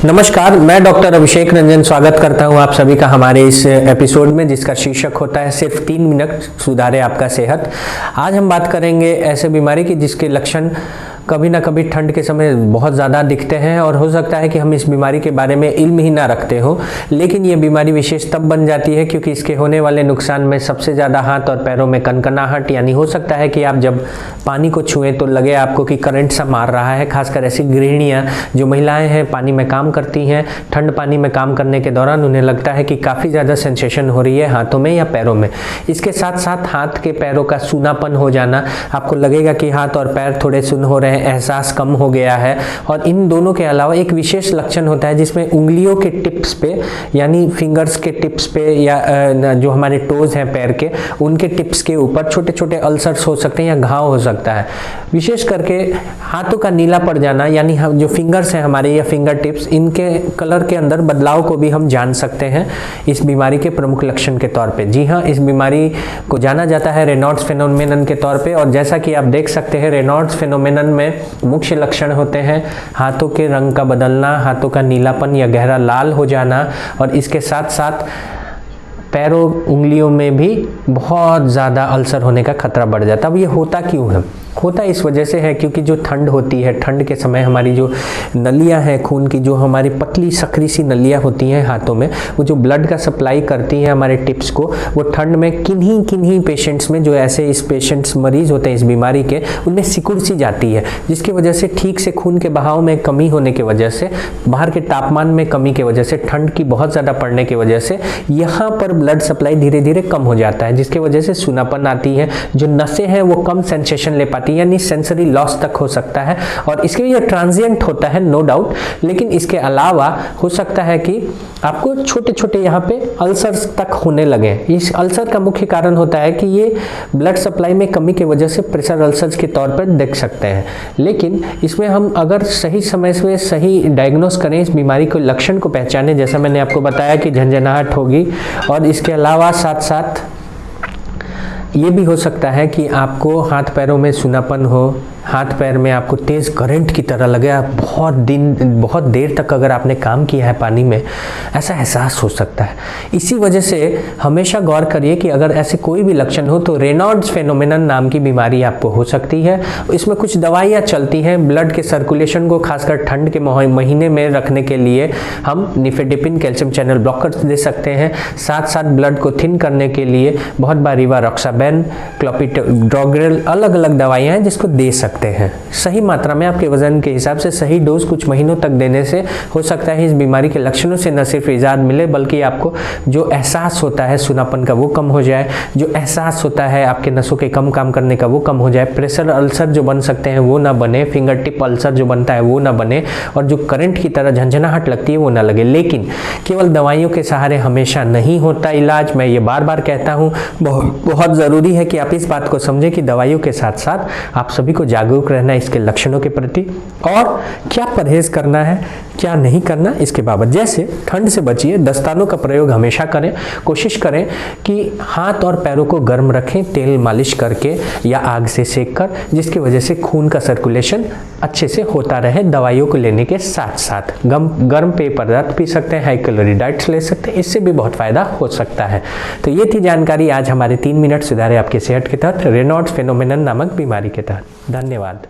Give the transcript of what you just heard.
नमस्कार, मैं डॉक्टर अभिषेक रंजन स्वागत करता हूं आप सभी का हमारे इस एपिसोड में, जिसका शीर्षक होता है सिर्फ 3 मिनट सुधारे आपका सेहत। आज हम बात करेंगे ऐसे बीमारी की जिसके लक्षण कभी ना कभी ठंड के समय बहुत ज़्यादा दिखते हैं और हो सकता है कि हम इस बीमारी के बारे में इल्म ही ना रखते हो, लेकिन ये बीमारी विशेष तब बन जाती है क्योंकि इसके होने वाले नुकसान में सबसे ज़्यादा हाथ और पैरों में कनकनाहट, यानी हो सकता है कि आप जब पानी को छुएं तो लगे आपको कि करंट सा मार रहा है। खासकर ऐसी गृहिणियाँ जो महिलाएं हैं, पानी में काम करती हैं, ठंड पानी में काम करने के दौरान उन्हें लगता है कि काफ़ी ज़्यादा सेंसेशन हो रही है हाथों में या पैरों में। इसके साथ साथ हाथ के पैरों का सूनापन हो जाना, आपको लगेगा कि हाथ और पैर थोड़े सुन्न हो रहे हैं, एहसास कम हो गया है। और इन दोनों के अलावा एक विशेष लक्षण होता है जिसमें उंगलियों के टिप्स पे, यानी फिंगर्स के टिप्स पे या जो हमारे टोज हैं पैर के, उनके टिप्स के ऊपर छोटे छोटे अल्सर्स हो सकते हैं या घाव हो सकता है। विशेष करके हाथों का नीला पड़ जाना, यानी जो फिंगर्स हैं हमारे या फिंगर टिप्स, इनके कलर के अंदर बदलाव को भी हम जान सकते हैं इस बीमारी के प्रमुख लक्षण के तौर पे। जी हाँ, इस बीमारी को जाना जाता है रेनॉल्ड्स फेनोमेनन के तौर पे, और जैसा कि आप देख सकते हैं रेनॉल्ड्स फेनोमेनन में मुख्य लक्षण होते हैं हाथों के रंग का बदलना, हाथों का नीलापन या गहरा लाल हो जाना, और इसके साथ साथ पैरों उंगलियों में भी बहुत ज़्यादा अल्सर होने का खतरा बढ़ जाता है। अब ये होता क्यों है? होता इस वजह से है क्योंकि जो ठंड होती है, ठंड के समय हमारी जो नलियां हैं खून की, जो हमारी पतली सकरी सी नलियां होती हैं हाथों में, वो जो ब्लड का सप्लाई करती हैं हमारे टिप्स को, वो ठंड में किन्हीं पेशेंट्स में, जो ऐसे इस पेशेंट्स मरीज होते हैं इस बीमारी के, उनमें सिकुड़ सी जाती है, जिसकी वजह से ठीक से खून के बहाव में कमी होने की वजह से, बाहर के तापमान में कमी की वजह से, ठंड की बहुत ज़्यादा पड़ने की वजह से यहाँ पर ब्लड सप्लाई धीरे धीरे कम हो जाता है, जिसकी वजह से सूनापन आती है, जो नसें हैं वो कम सेंसेशन ले पाती, यानी सेंसरी लॉस तक हो सकता है। और इसके लिए ट्रांजिएंट होता है, नो डाउट, लेकिन इसके अलावा हो सकता है कि आपको छोटे छोटे यहाँ पे अल्सर्स तक होने लगे। इस अल्सर का मुख्य कारण होता है कि ये ब्लड सप्लाई में कमी की वजह से प्रेशर अल्सर्स के तौर पर देख सकते हैं, लेकिन इसमें हम अगर सही समय से सही डायग्नोस करें, इस बीमारी के लक्षण को पहचानें, जैसा मैंने आपको बताया कि झंझनाहट होगी, और इसके अलावा साथ साथ ये भी हो सकता है कि आपको हाथ पैरों में सूनापन हो, हाथ पैर में आपको तेज़ करंट की तरह लगे, आप बहुत देर तक अगर आपने काम किया है पानी में, ऐसा एहसास हो सकता है। इसी वजह से हमेशा गौर करिए कि अगर ऐसे कोई भी लक्षण हो तो रेनॉल्ड्स फेनोमेनन नाम की बीमारी आपको हो सकती है। इसमें कुछ दवाइयाँ चलती हैं ब्लड के सर्कुलेशन को खासकर ठंड के महीने में रखने के लिए। हम निफेडेपिन कैल्शियम चैनल ब्लॉकर्स दे सकते हैं, साथ साथ ब्लड को थिन करने के लिए बहुत बार रिवारोक्साबेन, क्लोपिडोग्रेल, अलग अलग दवाइयाँ हैं जिसको दे सकते हैं। सही मात्रा में आपके वजन के हिसाब से सही डोज कुछ महीनों तक देने से हो सकता है इस बीमारी के लक्षणों से न सिर्फ इजाद मिले, बल्कि आपको जो एहसास होता है सूनापन का वो कम हो जाए, जो एहसास होता है आपके नसों के कम काम करने का वो कम हो जाए, प्रेशर अल्सर जो बन सकते हैं वो ना बने, फिंगर टिप अल्सर जो बनता है वो ना बने, और जो करंट की तरह झंझनाहट लगती है वो ना लगे। लेकिन केवल दवाइयों के सहारे हमेशा नहीं होता इलाज। मैं ये बार बार कहता हूँ, बहुत ज़रूरी है कि आप इस बात को समझें कि दवाइयों के साथ साथ आप सभी को जागरूक रहना इसके लक्षणों के प्रति, और क्या परहेज करना है क्या नहीं करना इसके बाबत। जैसे ठंड से बचिए, दस्तानों का प्रयोग हमेशा करें, कोशिश करें कि हाथ और पैरों को गर्म रखें तेल मालिश करके या आग से सेक कर, जिसकी वजह से खून का सर्कुलेशन अच्छे से होता रहे। दवाइयों को लेने के साथ साथ गर्म पेय पदार्थ पी सकते हैं, हाई कैलोरी डाइट्स ले सकते हैं, इससे भी बहुत फायदा हो सकता है। तो ये थी जानकारी आज हमारे 3 मिनट सुधारे आपके सेहत के तहत रेनॉल्ड्स फेनोमेनन नामक बीमारी के तहत। धन्यवाद।